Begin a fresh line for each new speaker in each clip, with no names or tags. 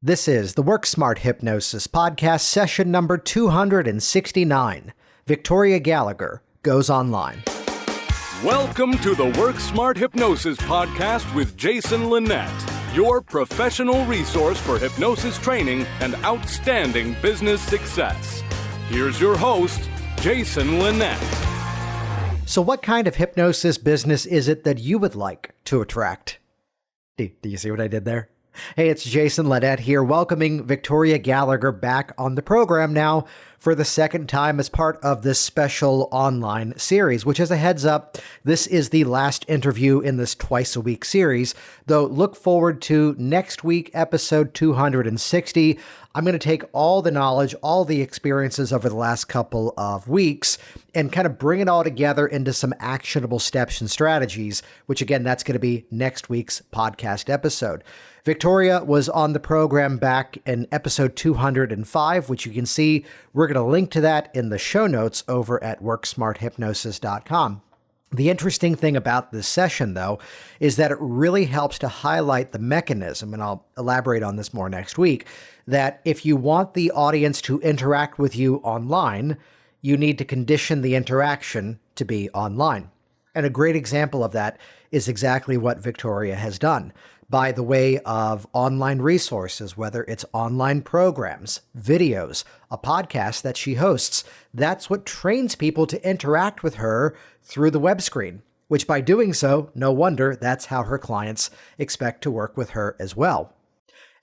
This is the Work Smart Hypnosis podcast, session number 269. Victoria Gallagher goes online.
Welcome to the Work Smart Hypnosis podcast with Jason Linett, your professional resource for hypnosis training and outstanding business success. Here's your host, Jason Linett.
So what kind of hypnosis business is it that you would like to attract? Do you see what I did there? Hey, it's Jason Linett here, welcoming Victoria Gallagher back on the program now for the second time as part of this special online series, which, as a heads up, this is the last interview in this twice-a-week series, though look forward to next week, episode 260. I'm going to take all the knowledge, all the experiences over the last couple of weeks, and kind of bring it all together into some actionable steps and strategies, which again, that's going to be next week's podcast episode. Victoria was on the program back in episode 205, which you can see. We're going to link to that in the show notes over at worksmarthypnosis.com. The interesting thing about this session, though, is that it really helps to highlight the mechanism, and I'll elaborate on this more next week, that if you want the audience to interact with you online, you need to condition the interaction to be online. And a great example of that is exactly what Victoria has done by the way of online resources, whether it's online programs, videos, a podcast that she hosts. That's what trains people to interact with her through the web screen, which by doing so, no wonder that's how her clients expect to work with her as well.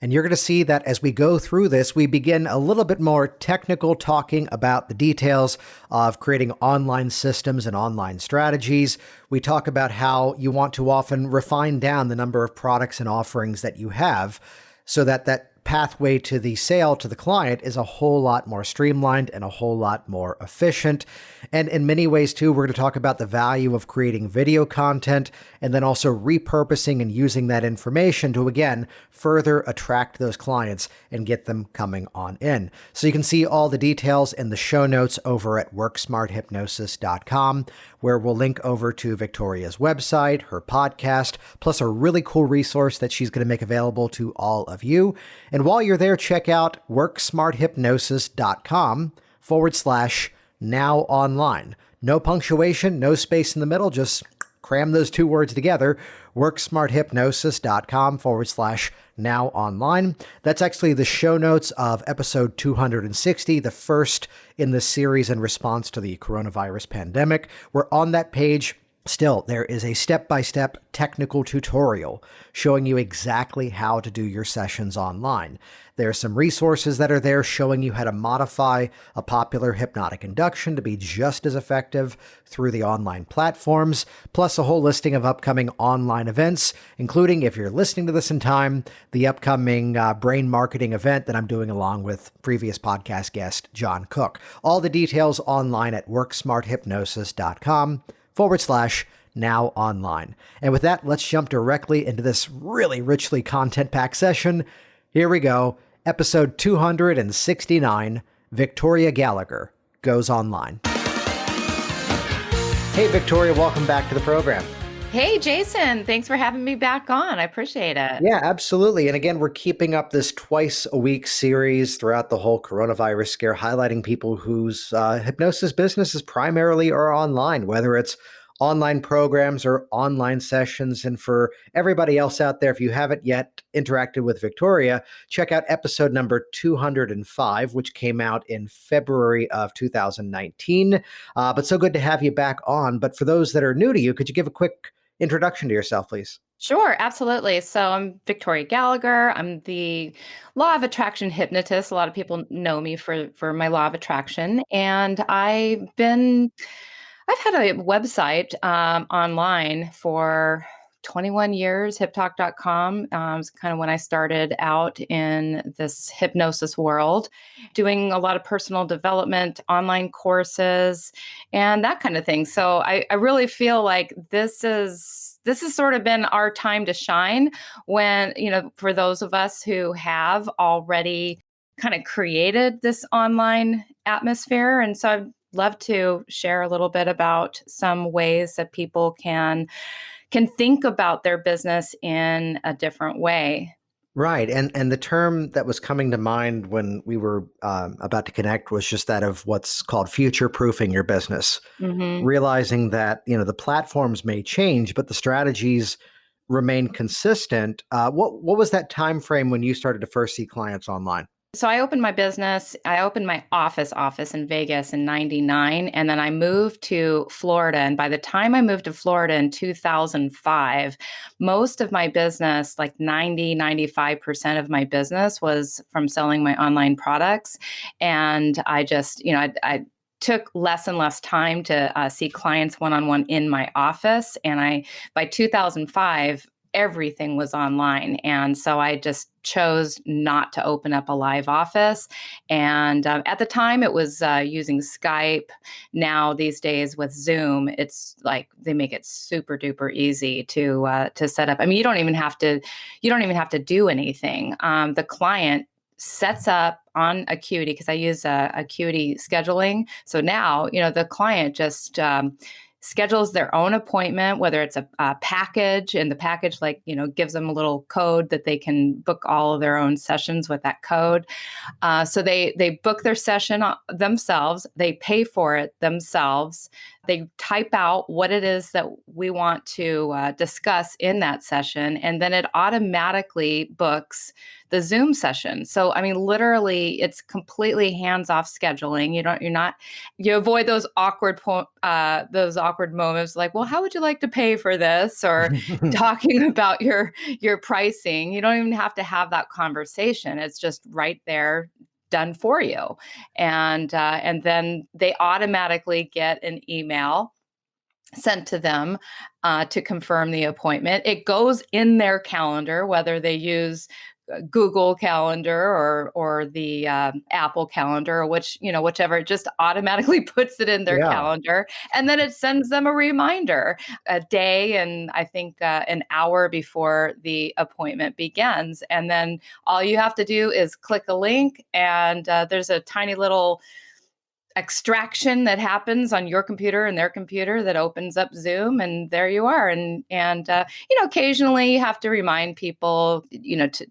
And you're going to see that as we go through this, we begin a little bit more technical talking about the details of creating online systems and online strategies. We talk about how you want to often refine down the number of products and offerings that you have so that that pathway to the sale to the client is a whole lot more streamlined and a whole lot more efficient. And in many ways, too, we're going to talk about the value of creating video content and then also repurposing and using that information to, again, further attract those clients and get them coming on in. So you can see all the details in the show notes over at worksmarthypnosis.com, where we'll link over to Victoria's website, her podcast, plus a really cool resource that she's going to make available to all of you. And while you're there, check out worksmarthypnosis.com/now online. No punctuation, no space in the middle, just cram those two words together, worksmarthypnosis.com/now online. That's actually the show notes of episode 260, the first in the series in response to the coronavirus pandemic. We're on that page. Still, there is a step-by-step technical tutorial showing you exactly how to do your sessions online. There are some resources that are there showing you how to modify a popular hypnotic induction to be just as effective through the online platforms, plus a whole listing of upcoming online events, including, if you're listening to this in time, the upcoming brain marketing event that I'm doing along with previous podcast guest John Cook. All the details online at worksmarthypnosis.com/now online. And with that, let's jump directly into this really richly content-packed session. Here we go. Episode 269, Victoria Gallagher goes online. Hey, Victoria, welcome back to the program.
Hey, Jason. Thanks for having me back on. I appreciate it.
Yeah, absolutely. And again, we're keeping up this twice-a-week series throughout the whole coronavirus scare, highlighting people whose hypnosis businesses primarily are online, whether it's online programs or online sessions. And for everybody else out there, if you haven't yet interacted with Victoria, check out episode number 205, which came out in February of 2019. But so good to have you back on. But for those that are new to you, could you give a quick introduction to yourself, please?
Sure, absolutely. So I'm Victoria Gallagher. I'm the law of attraction hypnotist. A lot of people know me for my law of attraction. And I've had a website online for 21 years, hyptalk.com. Was kind of when I started out in this hypnosis world, doing a lot of personal development, online courses, and that kind of thing. So I really feel like this has sort of been our time to shine when, for those of us who have already kind of created this online atmosphere. And so I've love to share a little bit about some ways that people can think about their business in a different way.
Right. And the term that was coming to mind when we were about to connect was just that of what's called future proofing your business,
Hmm.
realizing that, the platforms may change, but the strategies remain consistent. What was that time frame when you started to first see clients online?
So I opened my business. I opened my office in Vegas in 99. And then I moved to Florida. And by the time I moved to Florida in 2005, most of my business, like 95% of my business was from selling my online products. And I just, I took less and less time to see clients one-on-one in my office. And by 2005, everything was online. And so I just chose not to open up a live office. And at the time, it was using Skype. Now, these days with Zoom, it's like they make it super duper easy to set up. I mean, you don't even have to do anything. The client sets up on Acuity because I use Acuity scheduling. So now, the client just schedules their own appointment, whether it's a package, and the package, like, gives them a little code that they can book all of their own sessions with that code. So they book their session themselves. They pay for it themselves. They type out what it is that we want to discuss in that session, and then it automatically books the Zoom session. So, I mean, literally, it's completely hands-off scheduling. You avoid those awkward moments, like, well, how would you like to pay for this, or talking about your pricing. You don't even have to have that conversation. It's just right there, done for you. And then they automatically get an email sent to them to confirm the appointment. It goes in their calendar, whether they use Google Calendar or the Apple Calendar, or whichever. It just automatically puts it in their
Yeah.
calendar, and then it sends them a reminder a day and I think an hour before the appointment begins. And then all you have to do is click a link, and there's a tiny little extraction that happens on your computer and their computer that opens up Zoom, and there you are. And occasionally you have to remind people,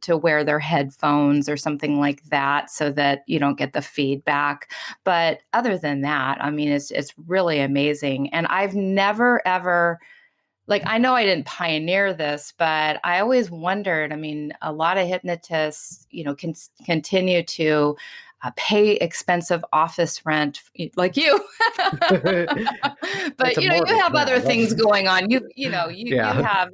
to wear their headphones or something like that, so that you don't get the feedback. But other than that, I mean, it's really amazing. And I've never ever, like, I know I didn't pioneer this, but I always wondered. I mean, a lot of hypnotists, can continue to pay expensive office rent like you.
That's
But
a
you
mortgage
have
now.
other things going on.
Yeah.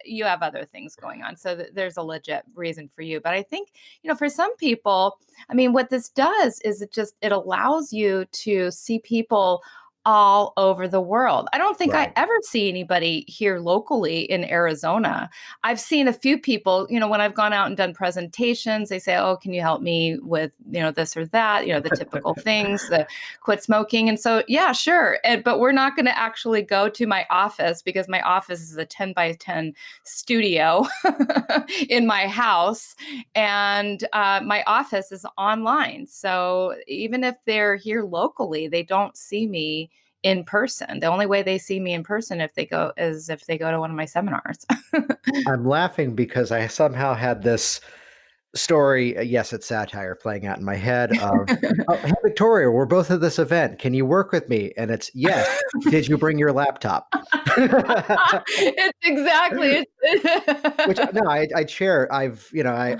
You have other things going on. So there's a legit reason for you. But I think, for some people, I mean, what this does is it allows you to see people all over the world. I don't think I
Right.
ever see anybody here locally in Arizona. I've seen a few people, when I've gone out and done presentations, they say, "Oh, can you help me with, this or that, the typical things, the quit smoking." And so, yeah, sure. But we're not going to actually go to my office, because my office is a 10 by 10 studio in my house. And my office is online. So even if they're here locally, they don't see me in person. The only way they see me in person is if they go to one of my seminars.
I'm laughing because I somehow had this story. Yes, it's satire playing out in my head of, oh, hey, Victoria, we're both at this event. Can you work with me? And it's yes. Did you bring your laptop?
It's exactly.
Which no, I'd share. I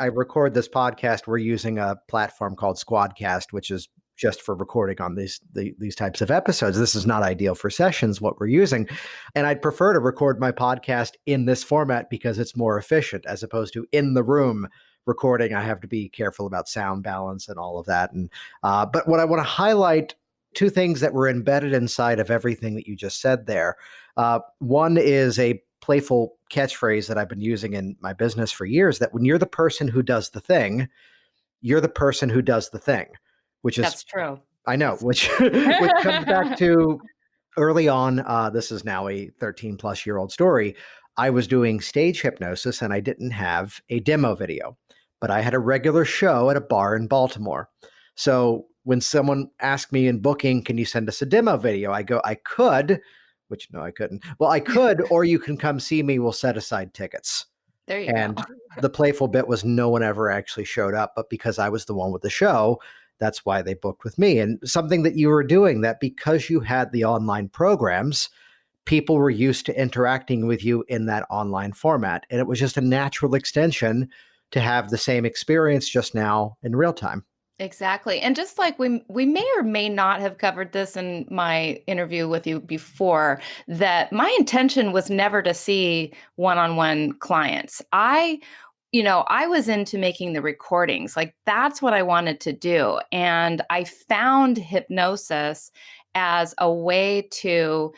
record this podcast. We're using a platform called Squadcast, which is just for recording on these types of episodes. This is not ideal for sessions, what we're using. And I'd prefer to record my podcast in this format because it's more efficient as opposed to in the room recording. I have to be careful about sound balance and all of that. And but what I want to highlight, two things that were embedded inside of everything that you just said there. One is a playful catchphrase that I've been using in my business for years, that when you're the person who does the thing, you're the person who does the thing, which is,
That's true.
I know, which comes back to early on. This is now a 13 plus year old story. I was doing stage hypnosis and I didn't have a demo video, but I had a regular show at a bar in Baltimore. So when someone asked me in booking, can you send us a demo video? I go, I could, which no, I couldn't. Well, I could, or you can come see me. We'll set aside tickets.
There you go.
And the playful bit was no one ever actually showed up, but because I was the one with the show, that's why they booked with me. And something that you were doing, that because you had the online programs, people were used to interacting with you in that online format. And it was just a natural extension to have the same experience just now in real time.
Exactly. And just like we may or may not have covered this in my interview with you before, that my intention was never to see one-on-one clients. I was into making the recordings. Like that's what I wanted to do. And I found hypnosis as a way to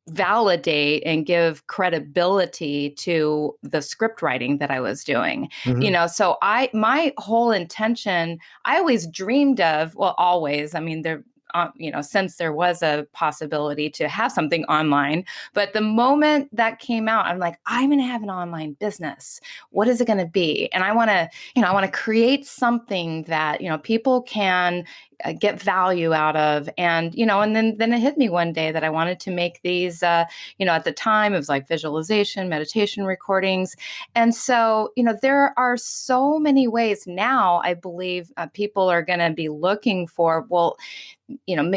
validate and give credibility to the script writing that I was doing.
Mhm.
So my whole intention, I always dreamed of, well, always, I mean, since there was a possibility to have something online, but the moment that came out, I'm like, I'm going to have an online business. What is it going to be? And I want to create something that, people can get value out of. And then it hit me one day that I wanted to make these, at the time it was like visualization, meditation recordings. And so, there are so many ways now, I believe people are going to be looking for, well,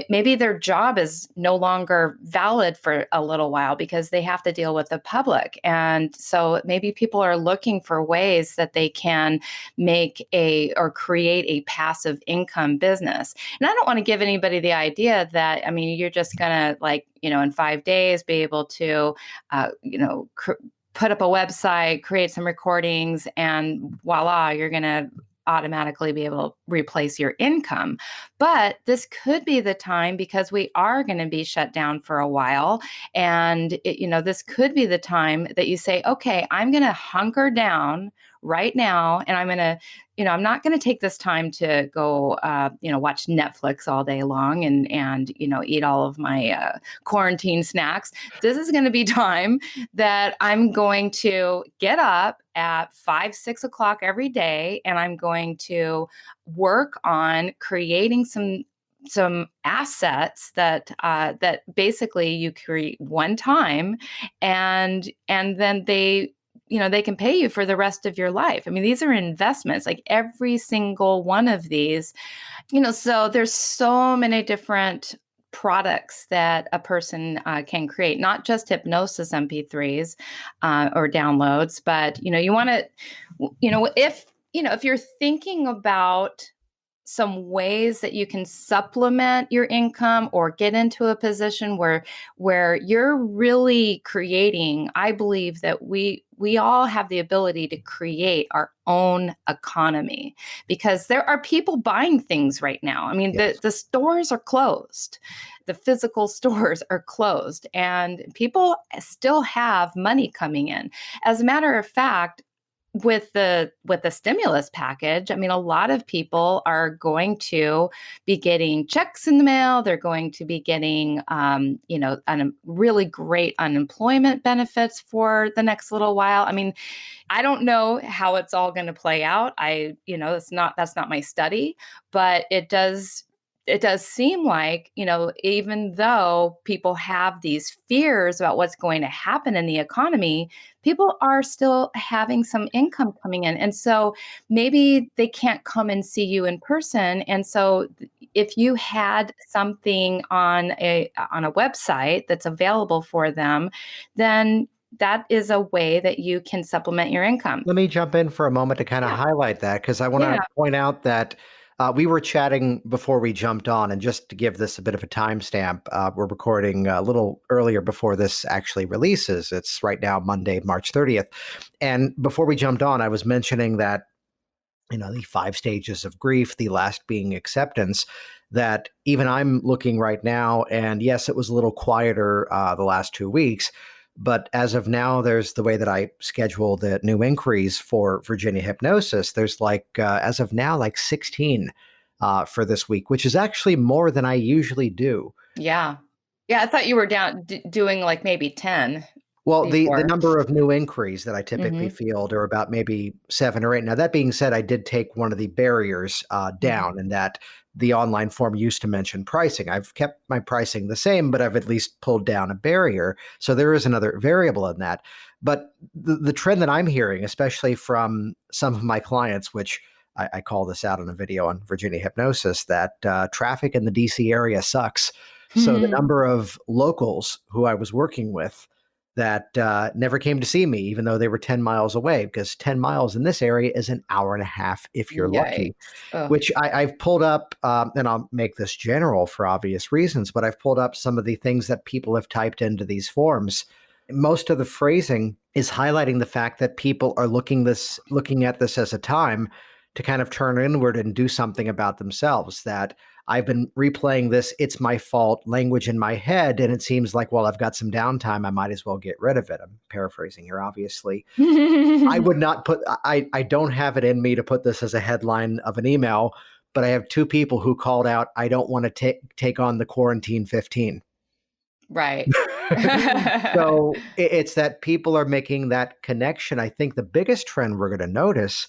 maybe their job is no longer valid for a little while because they have to deal with the public. And so maybe people are looking for ways that they can or create a passive income business. And I don't want to give anybody the idea that, I mean, you're just going to in 5 days be able to, put up a website, create some recordings, and voila, you're going to automatically be able to replace your income. But this could be the time because we are going to be shut down for a while. And, this could be the time that you say, okay, I'm going to hunker down right now. And I'm going to, I'm not going to take this time to go, watch Netflix all day long and eat all of my quarantine snacks. This is going to be time that I'm going to get up at 5, 6 o'clock every day, and I'm going to work on creating some assets that basically you create one time, and then they can pay you for the rest of your life. I mean, these are investments, like every single one of these, so there's so many different products that a person can create, not just hypnosis MP3s or downloads, but, you want to, if you're thinking about some ways that you can supplement your income or get into a position where you're really creating. I believe that we all have the ability to create our own economy because there are people buying things right now. I mean,
Yes.
the stores are closed. The physical stores are closed and people still have money coming in. As a matter of fact, with the stimulus package, I mean, a lot of people are going to be getting checks in the mail. They're going to be getting, really great unemployment benefits for the next little while. I mean, I don't know how it's all going to play out. That's not my study, but it does seem like, even though people have these fears about what's going to happen in the economy, people are still having some income coming in. And so maybe they can't come and see you in person. And so if you had something on a website that's available for them, then that is a way that you can supplement your income.
Let me jump in for a moment to kind of
Yeah.
highlight that, because I want to
Yeah.
point out that we were chatting before we jumped on, and just to give this a bit of a timestamp, we're recording a little earlier before this actually releases. It's right now Monday, March 30th. And before we jumped on, I was mentioning that, the 5 stages of grief, the last being acceptance, that even I'm looking right now, and yes, it was a little quieter the last 2 weeks, but as of now, there's the way that I schedule the new inquiries for Virginia Hypnosis. There's as of now, like 16 for this week, which is actually more than I usually do.
Yeah. Yeah. I thought you were doing like maybe 10.
Well, the
before.
number of new inquiries that I typically
Hmm.
field are about maybe 7 or 8. Now, that being said, I did take one of the barriers
Hmm.
down in that the online form used to mention pricing. I've kept my pricing the same, but I've at least pulled down a barrier. So there is another variable in that. But the trend that I'm hearing, especially from some of my clients, which I call this out in a video on Virginia Hypnosis, that traffic in the DC area sucks. So the number of locals who I was working with that never came to see me, even though they were 10 miles away, because 10 miles in this area is an hour and a half if you're lucky,
Yikes. Ugh.
which I've pulled up, and I'll make this general for obvious reasons, but I've pulled up some of the things that people have typed into these forms. Most of the phrasing is highlighting the fact that people are looking at this as a time to kind of turn inward and do something about themselves. That I've been replaying this "it's my fault" language in my head, and it seems like, well, I've got some downtime, I might as well get rid of it. I'm paraphrasing here, obviously. I would not put I don't have it in me to put this as a headline of an email, but I have two people who called out, "I don't want to take on the quarantine 15."
Right.
So it's that people are making that connection. I think the biggest trend we're going to notice,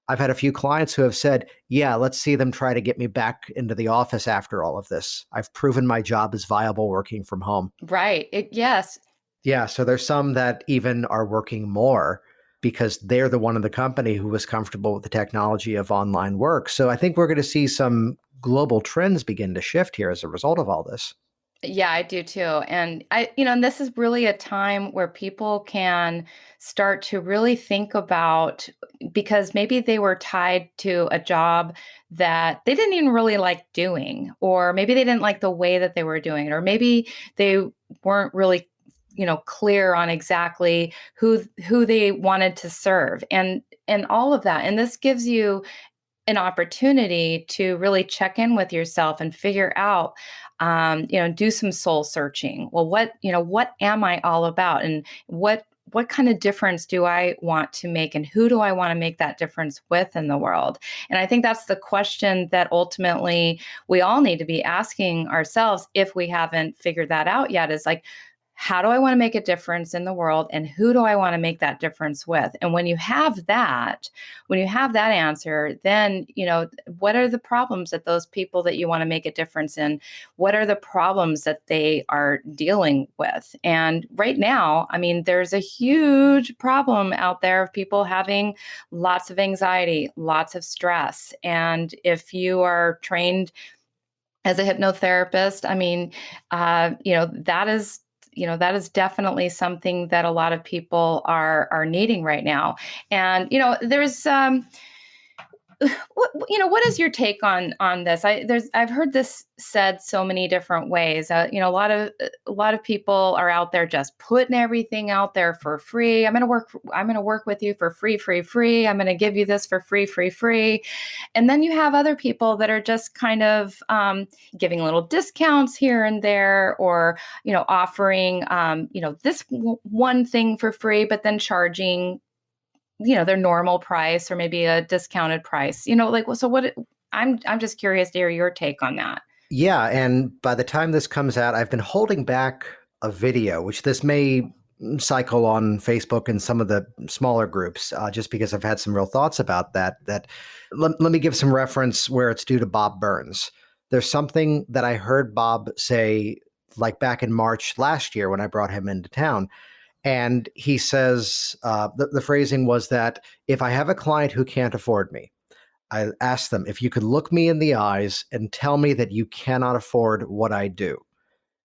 I've had a few clients who have said, yeah, let's see them try to get me back into the office after all of this. I've proven my job is viable working from home.
Right. Yes.
Yeah, so there's some that even are working more because they're the one in the company who was comfortable with the technology of online work. So I think we're going to see some global trends begin to shift here as a result of all this.
Yeah, I do too. And this is really a time where people can start to really think about, because maybe they were tied to a job that they didn't even really like doing, or maybe they didn't like the way that they were doing it, or maybe they weren't really, clear on exactly who they wanted to serve, and all of that. And this gives you an opportunity to really check in with yourself and figure out, do some soul searching. Well, what am I all about, and what kind of difference do I want to make, and who do I want to make that difference with in the world? And I think that's the question that ultimately we all need to be asking ourselves, if we haven't figured that out yet, is like, how do I want to make a difference in the world, and who do I want to make that difference with? And when you have that answer, then, what are the problems that those people that you want to make a difference in, what are the problems that they are dealing with? And right now, I mean, there's a huge problem out there of people having lots of anxiety, lots of stress. And if you are trained as a hypnotherapist, I mean, that is definitely something that a lot of people are needing right now. And there's what is your take on this? I've heard this said so many different ways. A lot of people are out there just putting everything out there for free. I'm going to work with you for free, free, free. I'm going to give you this for free, free, free. And then you have other people that are just kind of giving little discounts here and there, or offering one thing for free, but then charging their normal price, or maybe a discounted price, so I'm just curious to hear your take on that.
Yeah, and by the time this comes out, I've been holding back a video, which this may cycle on Facebook and some of the smaller groups, just because I've had some real thoughts about that. Let me give some reference where it's due to Bob Burns. There's something that I heard Bob say, like back in March last year when I brought him into town. And he says, the phrasing was that if I have a client who can't afford me, I ask them, if you could look me in the eyes and tell me that you cannot afford what I do,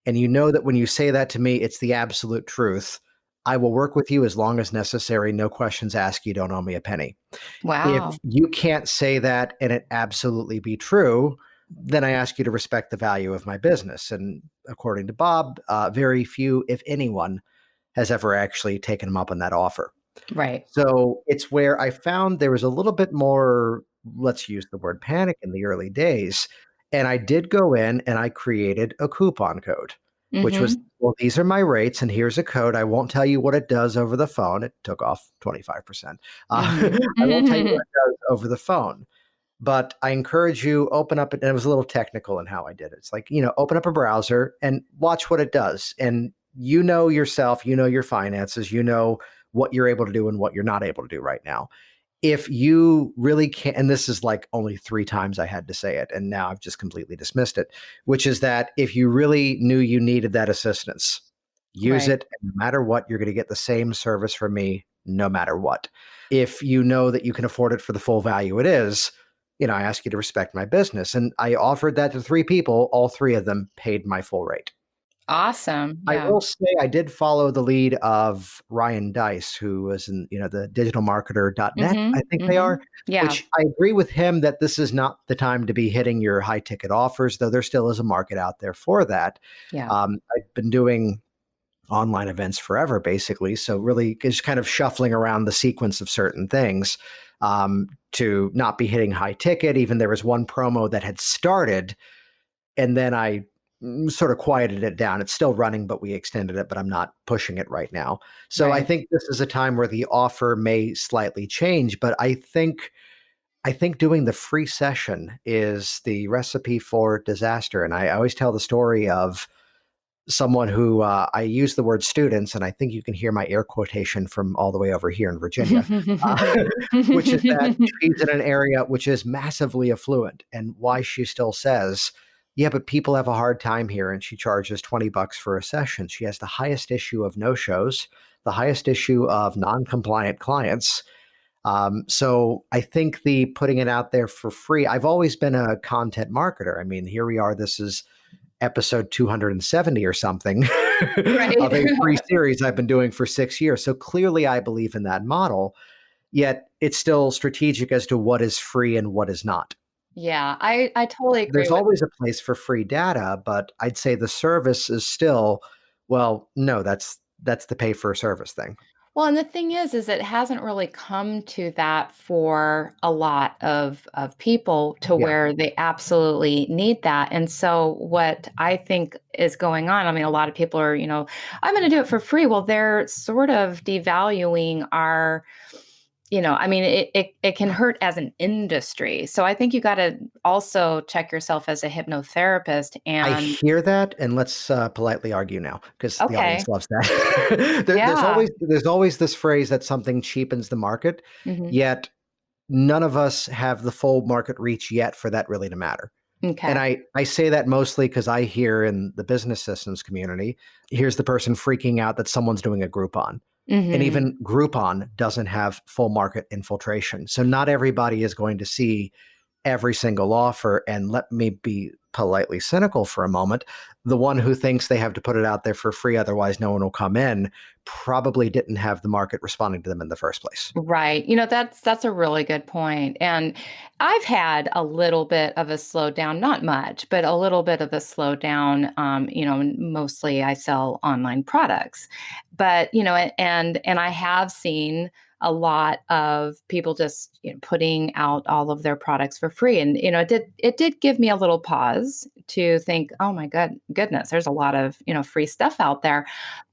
and you know that when you say that to me, it's the absolute truth, I will work with you as long as necessary. No questions asked. You don't owe me a penny. If
Wow.
you can't say that and it absolutely be true, then I ask you to respect the value of my business. And according to Bob, very few, if anyone, has ever actually taken him up on that offer.
Right.
So it's where I found there was a little bit more, let's use the word panic, in the early days. And I did go in and I created a coupon code, which was,
Mm-hmm.
well, these are my rates and here's a code. I won't tell you what it does over the phone. It took off 25%.
Mm-hmm.
I won't tell you what it does over the phone. But I encourage you, open up, and it was a little technical in how I did it. It's like, open up a browser and watch what it does. And you know yourself, you know your finances, you know what you're able to do and what you're not able to do right now. If you really can't, and this is like only 3 times I had to say it, and now I've just completely dismissed it, which is that if you really knew you needed that assistance, use
Right.
it. And no matter what, you're going to get the same service from me, no matter what. If you know that you can afford it for the full value it is, I ask you to respect my business. And I offered that to 3 people. All 3 of them paid my full rate.
Awesome.
I
Yeah.
will say I did follow the lead of Ryan Dice, who was in, the digitalmarketer.net, I think they are,
Yeah.
which I agree with him that this is not the time to be hitting your high ticket offers, though there still is a market out there for that.
Yeah.
I've been doing online events forever, basically. So really just kind of shuffling around the sequence of certain things to not be hitting high ticket. Even there was one promo that had started and then I sort of quieted it down. It's still running, but we extended it, but I'm not pushing it right now. So I
Right.
think this is a time where the offer may slightly change, but I think doing the free session is the recipe for disaster. And I always tell the story of someone who I use the word students, and I think you can hear my air quotation from all the way over here in Virginia, uh, which is that she's in an area which is massively affluent, and why she still says, yeah, but people have a hard time here, and she charges $20 for a session. She has the highest issue of no-shows, the highest issue of non-compliant clients. So I think the putting it out there for free, I've always been a content marketer. I mean, here we are. This is episode 270 or something
Right.
of a free series I've been doing for 6 years. So clearly I believe in that model, yet it's still strategic as to what is free and what is not.
Yeah. I totally agree
There's
with.
always a place for free data, but I'd say the service is still, well, no, that's the pay for a service thing.
Well, and the thing is it hasn't really come to that for a lot of people to
Yeah.
where they absolutely need that. And so what I think is going on, I mean, a lot of people are, I'm going to do it for free. Well, they're sort of devaluing our, I mean, it can hurt as an industry. So I think you got to also check yourself as a hypnotherapist
I
and
hear that, and let's politely argue now because the
okay.
audience loves that. There's
Yeah.
always this phrase that something cheapens the market,
Hmm.
yet none of us have the full market reach yet for that really to matter. And
Okay.
I say that mostly because I hear in the business systems community, here's the person freaking out that someone's doing a Groupon. And
Hmm.
even Groupon doesn't have full market infiltration. So not everybody is going to see every single offer. And let me be politely cynical for a moment. The one who thinks they have to put it out there for free, otherwise no one will come in, probably didn't have the market responding to them in the first place.
Right. That's a really good point. And I've had a little bit of a slowdown, not much, but a little bit of a slowdown. Mostly I sell online products. But, and I have seen a lot of people just putting out all of their products for free. And, it did give me a little pause to think, oh my goodness, there's a lot of, free stuff out there.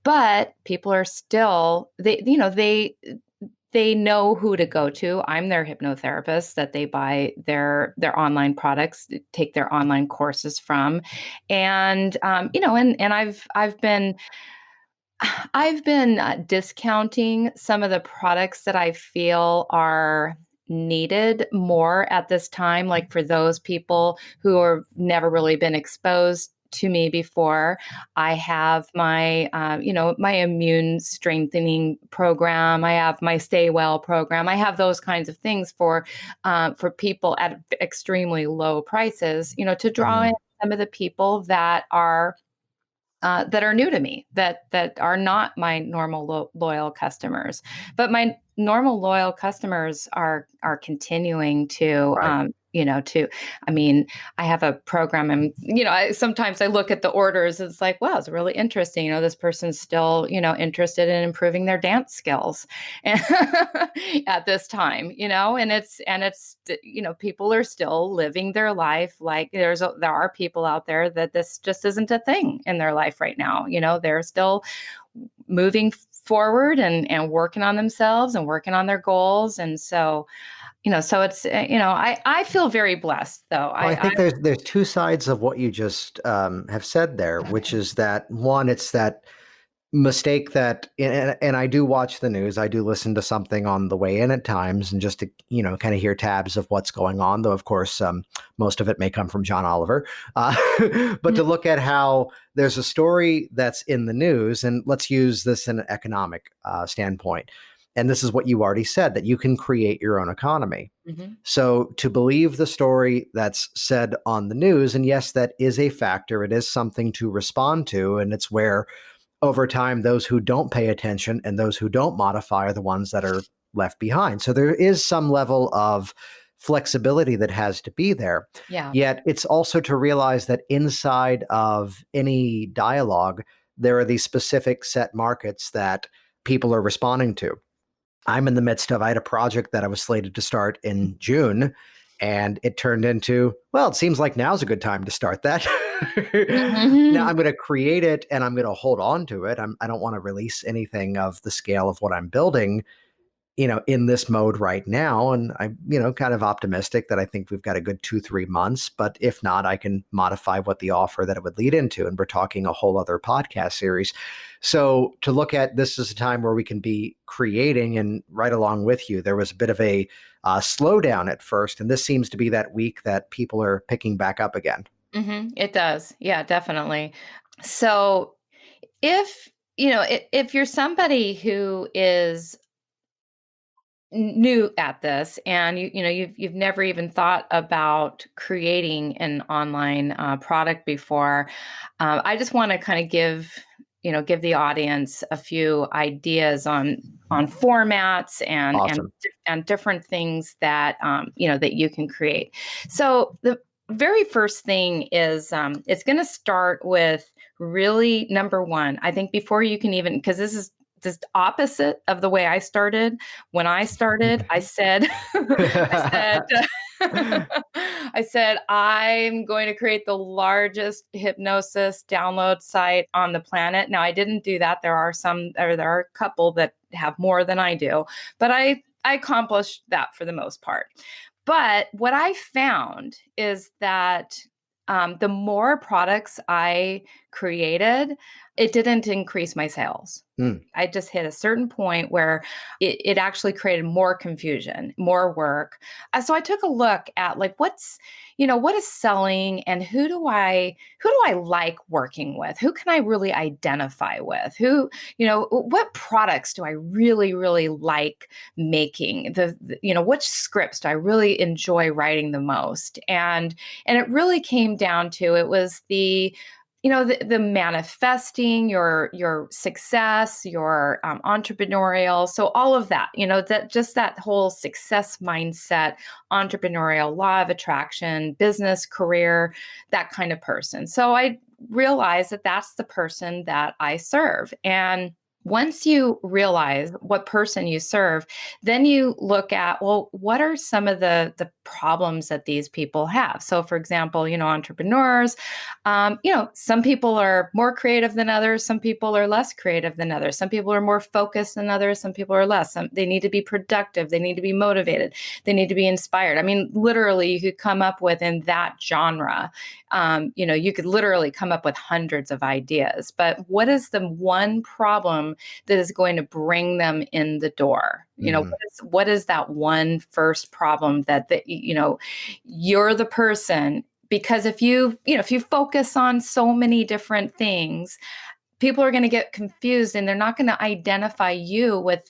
But people are still they know who to go to. I'm their hypnotherapist that they buy their online products, take their online courses from, and and I've been discounting some of the products that I feel are needed more at this time, like for those people who have never really been exposed to me before. I have my immune strengthening program. I have my Stay Well program. I have those kinds of things for people at extremely low prices, to draw in
Mhm.
some of the people that are new to me, that are not my normal loyal customers, but my normal loyal customers are continuing to
Right.
to I mean, I have a program and sometimes I look at the orders, it's like, wow, it's really interesting, this person's still interested in improving their dance skills and at this time, and it's people are still living their life like there are people out there that this just isn't a thing in their life right now. They're still moving forward and working on themselves and working on their goals. And so it's, I feel very blessed though.
Well, I
I
think there's 2 sides of what you just have said there, which is that one, it's that mistake that, and I do watch the news. I do listen to something on the way in at times, and just to kind of hear tabs of what's going on. Though of course, most of it may come from John Oliver. But to look at how there's a story that's in the news, and let's use this in an economic standpoint. And this is what you already said, that you can create your own economy.
Mhm.
So to believe the story that's said on the news, and yes, that is a factor. It is something to respond to, and it's where over time, those who don't pay attention and those who don't modify are the ones that are left behind. So there is some level of flexibility that has to be there.
Yeah.
Yet it's also to realize that inside of any dialogue, there are these specific set markets that people are responding to. I'm in the midst of, I had a project that I was slated to start in June, and it turned into, well, it seems like now's a good time to start that. Now
Mhm.
I'm going to create it and I'm going to hold on to it. I don't want to release anything of the scale of what I'm building, in this mode right now. And I'm, kind of optimistic that I think we've got a good 2-3 months, but if not, I can modify what the offer that it would lead into. And we're talking a whole other podcast series. So to look at this as a time where we can be creating, and right along with you, there was a bit of a slowdown at first. And this seems to be that week that people are picking back up again.
It does. Yeah, definitely. So if, if you're somebody who is new at this, and you've never even thought about creating an online product before, I just want to kind of give the audience a few ideas on formats
Awesome.
and different things that that you can create. So the very first thing is, it's going to start with, really, number one, I think, before you can even, because this is just opposite of the way I started. When I started, I said, I said, I said, I'm going to create the largest hypnosis download site on the planet. Now, I didn't do that. There are a couple that have more than I do, but I accomplished that for the most part. But what I found is that the more products I created, it didn't increase my sales.
Mm.
I just hit a certain point where it actually created more confusion, more work. So I took a look at, like, what is selling, and who do I like working with? Who can I really identify with? What products do I really, really like making? Which scripts do I really enjoy writing the most? And it really came down to, it was the manifesting your success, your entrepreneurial. So all of that, that whole success mindset, entrepreneurial, law of attraction, business, career, that kind of person. So I realized that that's the person that I serve. And once you realize what person you serve, then you look at, well, what are some of the problems that these people have? So, for example, entrepreneurs, some people are more creative than others. Some people are less creative than others. Some people are more focused than others. Some people are less. They need to be productive. They need to be motivated. They need to be inspired. I mean, literally, you could come up with, in that genre, you could literally come up with hundreds of ideas. But what is the one problem that is going to bring them in the door?
Mhm.
What is that one first problem that you're the person? Because if you focus on so many different things, people are going to get confused, and they're not going to identify you with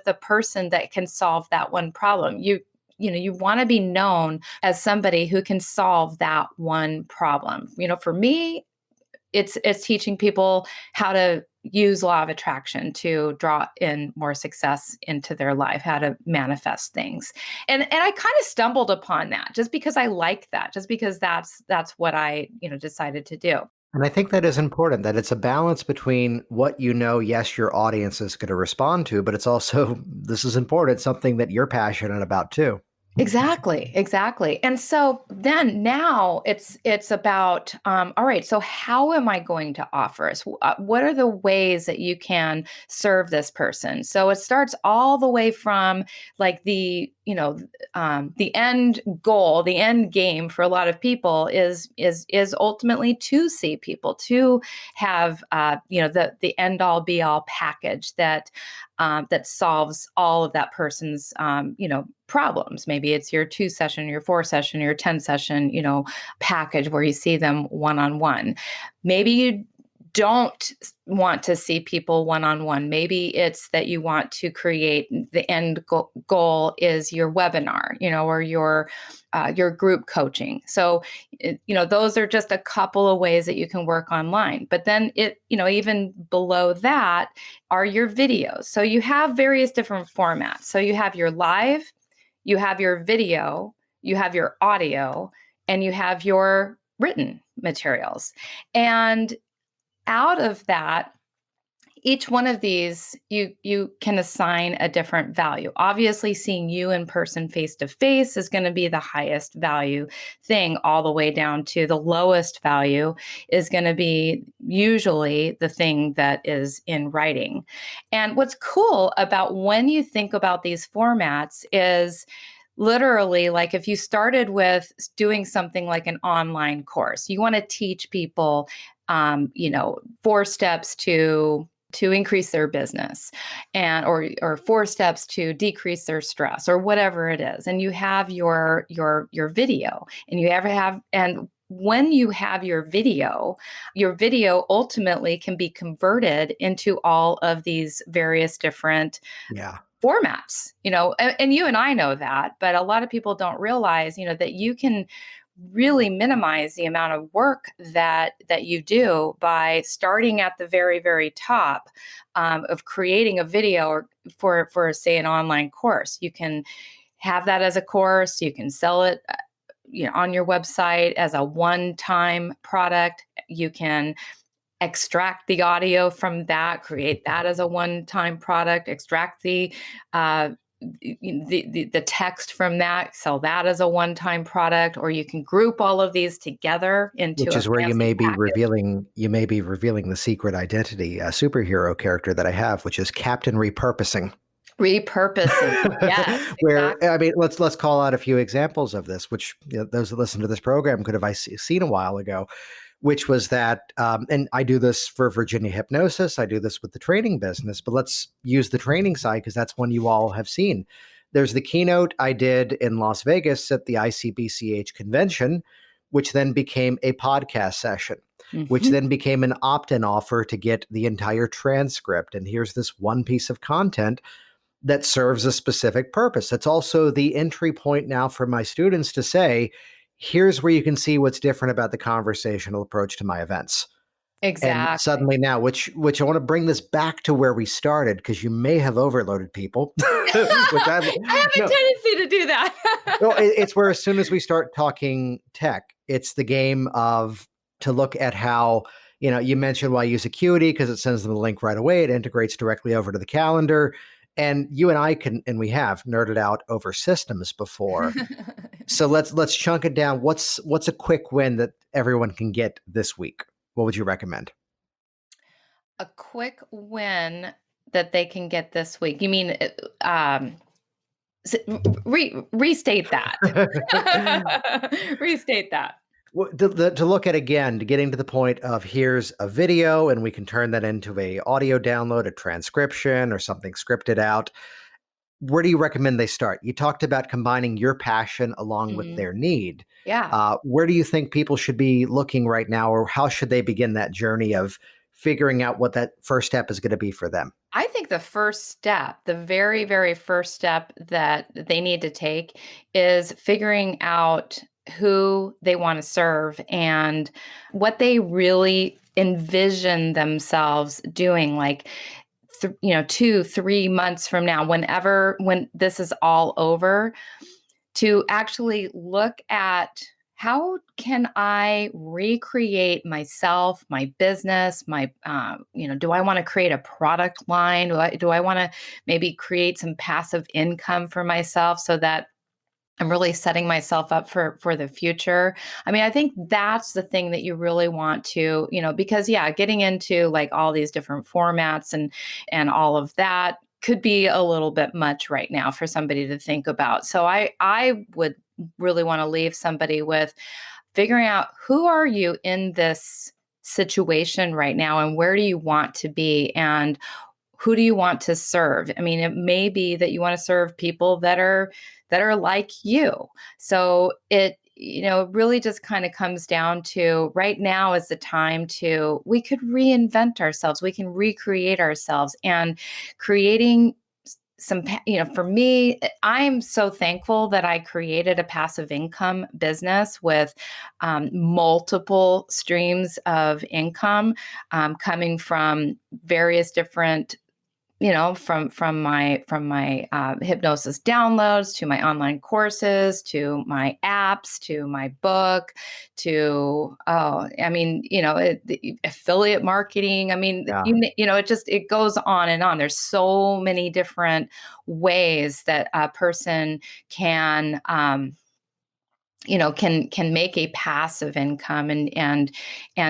the person that can solve that one problem. You want to be known as somebody who can solve that one problem. For me, it's teaching people how to use law of attraction to draw in more success into their life, how to manifest things. And I kind of stumbled upon that just because I like that, just because that's what I, decided to do.
And I think that is important, that it's a balance between what yes, your audience is going to respond to, but it's also, this is important, something that you're passionate about too.
Exactly. And so then now it's about, all right, so how am I going to offer us? What are the ways that you can serve this person? So it starts all the way from, like, the the end goal, the end game for a lot of people is ultimately to see people, to have the end all be all package that solves all of that person's problems. Maybe it's your 2-session, your 4-session, your 10-session package where you see them one-on-one. Maybe you don't want to see people one-on-one. Maybe it's that you want to create the end goal is your webinar, or your group coaching. So, those are just a couple of ways that you can work online. But then even below that are your videos. So you have various different formats. So you have your live, you have your video, you have your audio, and you have your written materials. And out of that, each one of these, you can assign a different value. Obviously, seeing you in person face to face is going to be the highest value thing, all the way down to the lowest value is going to be usually the thing that is in writing. And what's cool about when you think about these formats is literally, like if you started with doing something like an online course, you want to teach people 4 steps to increase their business or 4 steps to decrease their stress or whatever it is. And you have your video and when you have your video ultimately can be converted into all of these various different formats, and you and I know that, but a lot of people don't realize, that you can really minimize the amount of work that you do by starting at the very, very top of creating a video for say an online course. You can have that as a course. You can sell it on your website as a one-time product. You can extract the audio from that, create that as a one-time product, extract the text from that, sell that as a one-time product, or you can group all of these together into
which is where you may be
package.
revealing the secret identity, a superhero character that I have, which is Captain Repurposing.
Yes,
where
exactly.
I mean, let's call out a few examples of this, which those that listen to this program could have seen a while ago. Which was that, and I do this for Virginia Hypnosis. I do this with the training business, but let's use the training side because that's one you all have seen. There's the keynote I did in Las Vegas at the ICBCH convention, which then became a podcast session, which then became an opt-in offer to get the entire transcript. And here's this one piece of content that serves a specific purpose. It's also the entry point now for my students to say, here's where you can see what's different about the conversational approach to my events.
Exactly.
And suddenly now, which I want to bring this back to where we started, because you may have overloaded people.
I have a tendency to do that.
Well, it's where as soon as we start talking tech, it's the game of to look at how, you mentioned why I use Acuity because it sends them the link right away. It integrates directly over to the calendar. And you and I we have nerded out over systems before. So let's chunk it down. What's a quick win that everyone can get this week? What would you recommend?
A quick win that they can get this week. You mean restate that. Restate that.
Well, to look at again, to getting to the point of here's a video and we can turn that into a audio download, a transcription or something scripted out. Where do you recommend they start? You talked about combining your passion along with their need.
Yeah.
Where do you think people should be looking right now, or how should they begin that journey of figuring out what that first step is going to be for them?
I think the first step, the very, very first step that they need to take is figuring out who they want to serve and what they really envision themselves doing, like 2-3 months from now, when this is all over, to actually look at how can I recreate myself, my business, my, do I want to create a product line? Do I want to maybe create some passive income for myself so that I'm really setting myself up for the future? I mean, I think that's the thing that you really want to, because getting into like all these different formats and all of that, could be a little bit much right now for somebody to think about. So I would really want to leave somebody with figuring out, who are you in this situation right now, and where do you want to be, and who do you want to serve? I mean, it may be that you want to serve people that are like you. So it, really just kind of comes down to, right now is the time we could reinvent ourselves. We can recreate ourselves, and creating for me, I'm so thankful that I created a passive income business with multiple streams of income, coming from various different, from my hypnosis downloads, to my online courses, to my apps, to my book, to the affiliate marketing. I mean,
Yeah.
it goes on and on. There's so many different ways that a person can can make a passive income, and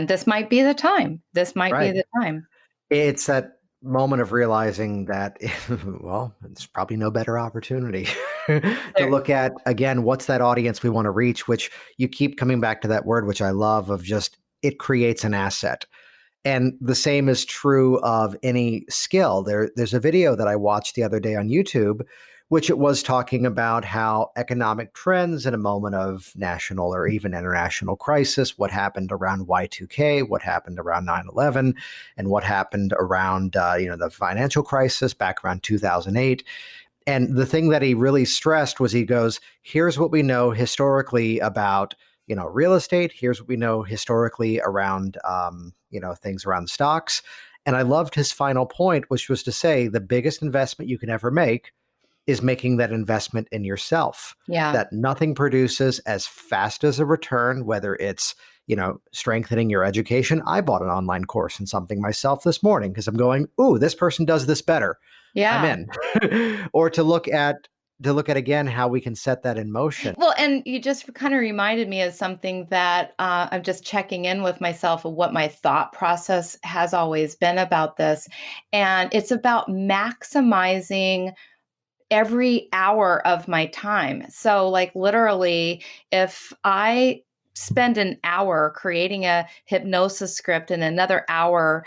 this might be the time. This might be
Right.
the time.
It's that moment of realizing that, well, it's probably no better opportunity to
There.
look at, again, what's that audience we want to reach, which you keep coming back to that word, which I love, of just, it creates an asset. And the same is true of any skill. There's a video that I watched the other day on YouTube, which it was talking about how economic trends in a moment of national or even international crisis, what happened around Y2K, what happened around 9/11, and what happened around the financial crisis back around 2008. And the thing that he really stressed was, he goes, here's what we know historically about real estate. Here's what we know historically around things around stocks. And I loved his final point, which was to say the biggest investment you can ever make is making that investment in yourself.
Yeah.
That nothing produces as fast as a return, whether it's strengthening your education. I bought an online course in something myself this morning because I'm going, ooh, this person does this better. I'm
Yeah.
in. Or to look at again how we can set that in motion.
Well, and you just kind of reminded me of something that I'm just checking in with myself of what my thought process has always been about this. And it's about maximizing every hour of my time. So, like, literally, if I spend an hour creating a hypnosis script and another hour,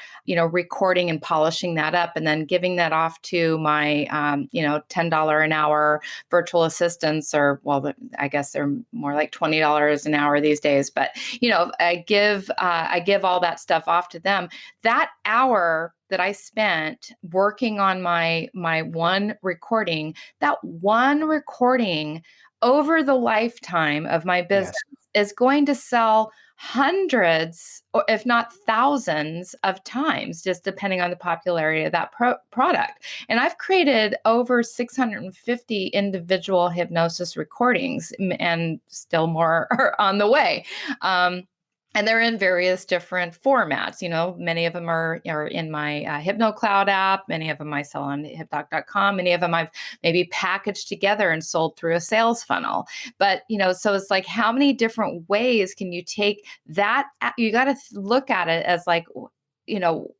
recording and polishing that up, and then giving that off to my, $10 an hour virtual assistants, or, well, I guess they're more like $20 an hour these days. But, I give all that stuff off to them. That hour that I spent working on my one recording, that one recording over the lifetime of my business
Yes.
is going to sell hundreds, or if not thousands of times, just depending on the popularity of that product. And I've created over 650 individual hypnosis recordings, and still more are on the way. And they're in various different formats. Many of them are in my HypnoCloud app. Many of them I sell on hypnotic.com. Many of them I've maybe packaged together and sold through a sales funnel. But, so it's like, how many different ways can you take that? You got to look at it as like,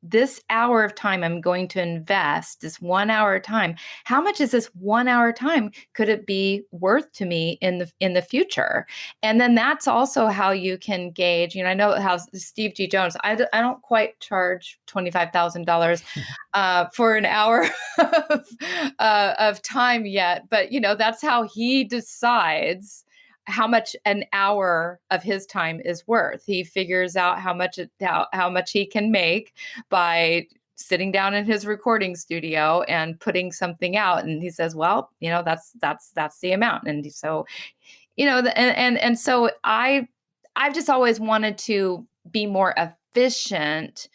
this hour of time I'm going to invest, this 1 hour time, how much is this 1 hour time? Could it be worth to me in the future? And then that's also how you can gauge, I know how Steve G. Jones, I don't quite charge $25,000 for an hour of time yet, but that's how he decides how much an hour of his time is worth. He figures out how much he can make by sitting down in his recording studio and putting something out. And he says, well, that's the amount. And so, and so I've just always wanted to be more efficient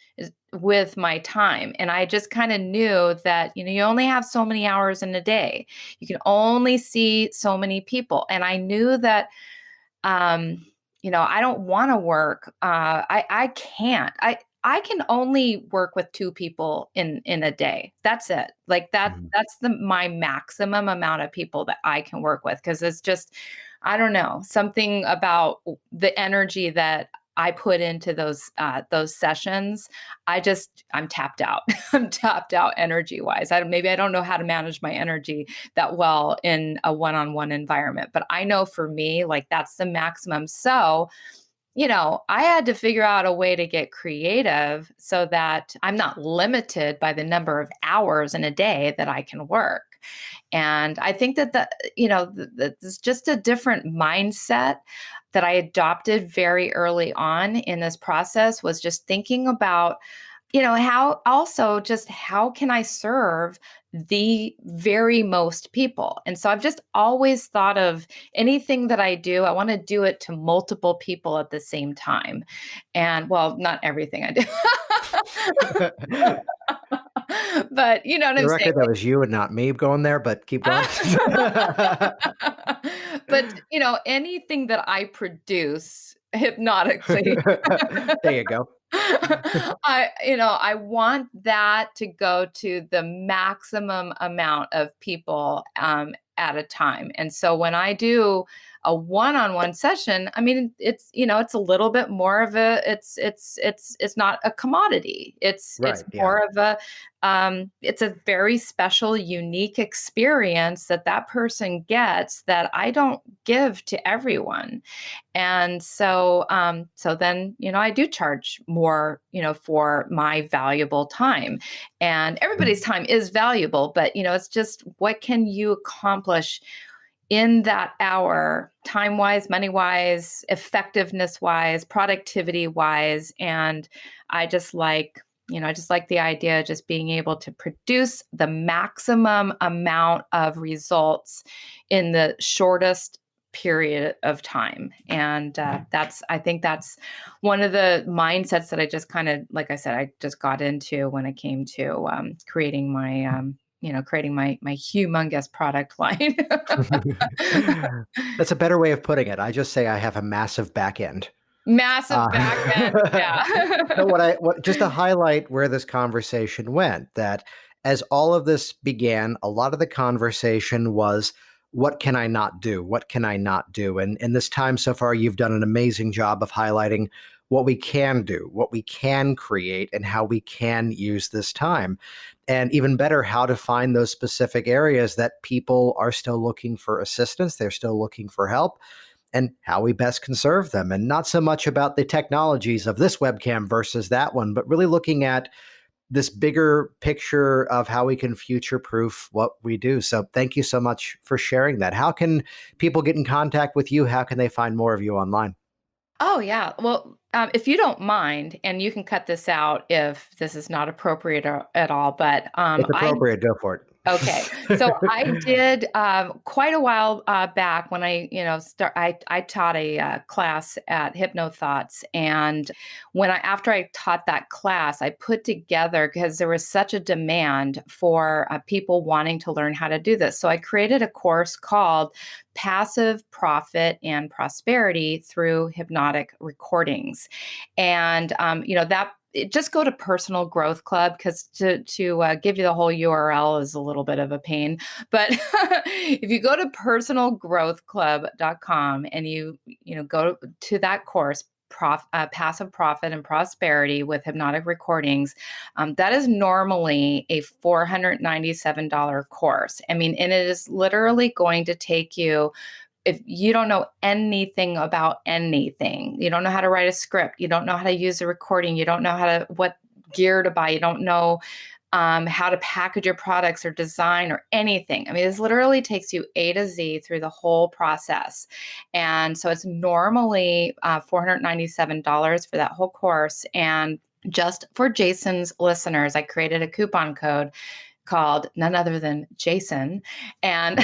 with my time. And I just kind of knew that, you only have so many hours in a day. You can only see so many people. And I knew that, I don't want to work. I can't. I can only work with 2 people in a day. That's it. Like that's my maximum amount of people that I can work with. Cause it's just, I don't know, something about the energy that I put into those sessions, I'm tapped out. I'm tapped out energy wise. Maybe I don't know how to manage my energy that well in a one-on-one environment, but I know for me, like that's the maximum. So, I had to figure out a way to get creative so that I'm not limited by the number of hours in a day that I can work. And I think that's just a different mindset that I adopted very early on in this process, was just thinking about, how can I serve the very most people? And so I've just always thought of anything that I do, I want to do it to multiple people at the same time. And well, not everything I do. But you know what
For the
I'm saying?
record, that was you and not me going there, but keep going.
But anything that I produce hypnotically,
There you go.
I want that to go to the maximum amount of people at a time. And so when I do a one-on-one session, I mean, it's a little bit more of it's not a commodity. It's
Right. Yeah.
more of it's a very special, unique experience that person gets that I don't give to everyone. And so then, I do charge more, for my valuable time. And everybody's time is valuable, but it's just, what can you accomplish in that hour, time wise, money wise, effectiveness wise, productivity wise? And I just like, I just like the idea of just being able to produce the maximum amount of results in the shortest period of time. And I think that's one of the mindsets that I just kind of, like I said, I just got into when it came to creating my humongous product line.
That's a better way of putting it. I just say I have a massive back end.
Massive
Uh,
back end.
no,
Yeah.
just to highlight where this conversation went, that as all of this began, a lot of the conversation was, what can I not do? What can I not do? And in this time so far, you've done an amazing job of highlighting what we can do, what we can create, and how we can use this time. And even better, how to find those specific areas that people are still looking for assistance, they're still looking for help, and how we best can serve them. And not so much about the technologies of this webcam versus that one, but really looking at this bigger picture of how we can future-proof what we do. So thank you so much for sharing that. How can people get in contact with you? How can they find more of you online?
Oh, yeah. Well, if you don't mind, and you can cut this out if this is not appropriate at all, but
It's
I
appropriate. Go for
okay. So I
it.
did quite a while back when I taught a class at Hypnothoughts, and after I taught that class, I put together, because there was such a demand for people wanting to learn how to do this. So I created a course called Passive Profit and Prosperity Through Hypnotic Recordings, and just go to Personal Growth Club, because to give you the whole URL is a little bit of a pain. But if you go to personalgrowthclub.com and you go to that course, Passive Profit and Prosperity with Hypnotic Recordings, that is normally a $497 course. I mean, and it is literally going to take you, if you don't know anything about anything, you don't know how to write a script, you don't know how to use a recording, you don't know what gear to buy, you don't know how to package your products or design or anything. I mean, this literally takes you A to Z through the whole process. And so it's normally $497 for that whole course. And just for Jason's listeners, I created a coupon code called none other than Jason. And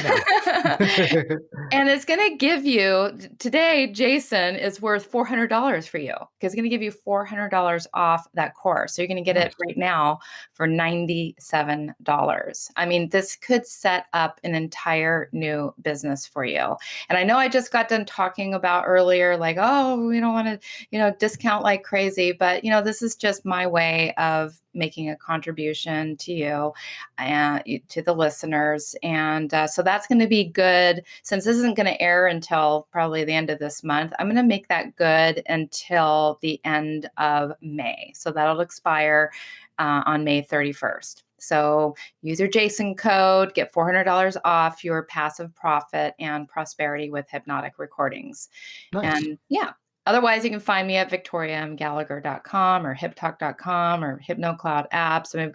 and it's going to give you, today, Jason is worth $400 for you, because it's going to give you $400 off that course. So you're going to get it right now for $97. I mean, this could set up an entire new business for you. And I know I just got done talking about earlier, like, oh, we don't want to, discount like crazy. But, this is just my way of making a contribution to you and to the listeners. And so that's going to be good. Since this isn't going to air until probably the end of this month, I'm going to make that good until the end of May. So that'll expire on May 31st. So use your Jason code, get $400 off your passive profit and prosperity with hypnotic recordings.
Nice.
And yeah, otherwise you can find me at victoriamgallagher.com or hiptalk.com or HypnoCloud apps. And I've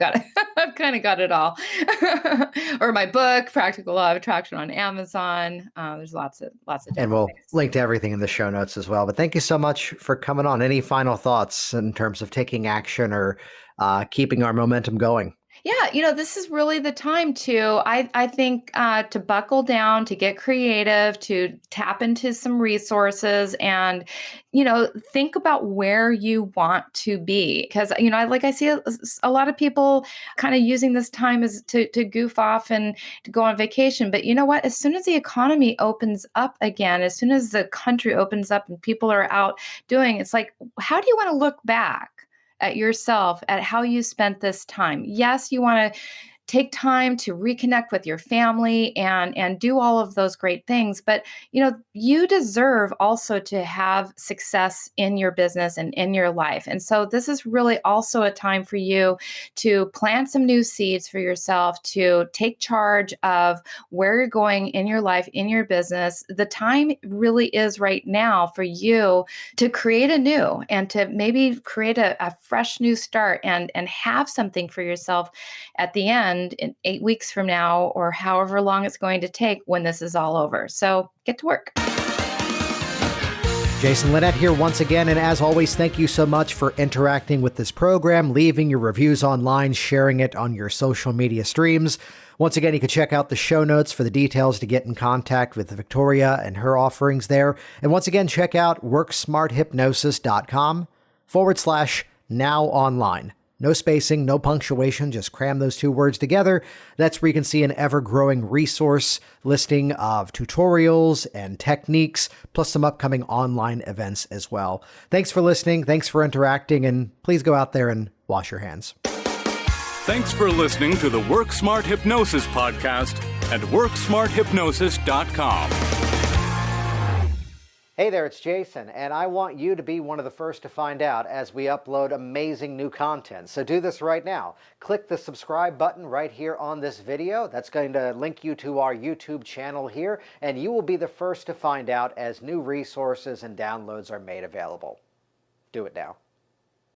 kind of got it all. Or my book, Practical Law of Attraction, on Amazon. There's lots of different
And we'll
ways.
link to everything in the show notes as well. But thank you so much for coming on. Any final thoughts in terms of taking action or keeping our momentum going?
Yeah, this is really the time I think, to buckle down, to get creative, to tap into some resources and, think about where you want to be. Because, I see a lot of people kind of using this time as to goof off and to go on vacation. But you know what? As soon as the economy opens up again, as soon as the country opens up and people are out doing, it's like, how do you want to look back at yourself, at how you spent this time? Yes, you want to take time to reconnect with your family and do all of those great things, but you deserve also to have success in your business and in your life. And so this is really also a time for you to plant some new seeds for yourself, to take charge of where you're going in your life, in your business. The time really is right now for you to create anew and to maybe create a fresh new start and have something for yourself at the end in 8 weeks from now, or however long it's going to take when this is all over. So get to work.
Jason Linett here once again, and as always, thank you so much for interacting with this program, leaving your reviews online, sharing it on your social media streams. Once again, you can check out the show notes for the details to get in contact with Victoria and her offerings there. And once again, check out worksmarthypnosis.com/now online. No spacing, no punctuation, just cram those two words together. That's where you can see an ever-growing resource listing of tutorials and techniques, plus some upcoming online events as well. Thanks for listening, thanks for interacting, and please go out there and wash your hands.
Thanks for listening to the Work Smart Hypnosis podcast at worksmarthypnosis.com.
Hey there, it's Jason, and I want you to be one of the first to find out as we upload amazing new content. So do this right now. Click the subscribe button right here on this video. That's going to link you to our YouTube channel here, and you will be the first to find out as new resources and downloads are made available. Do it now.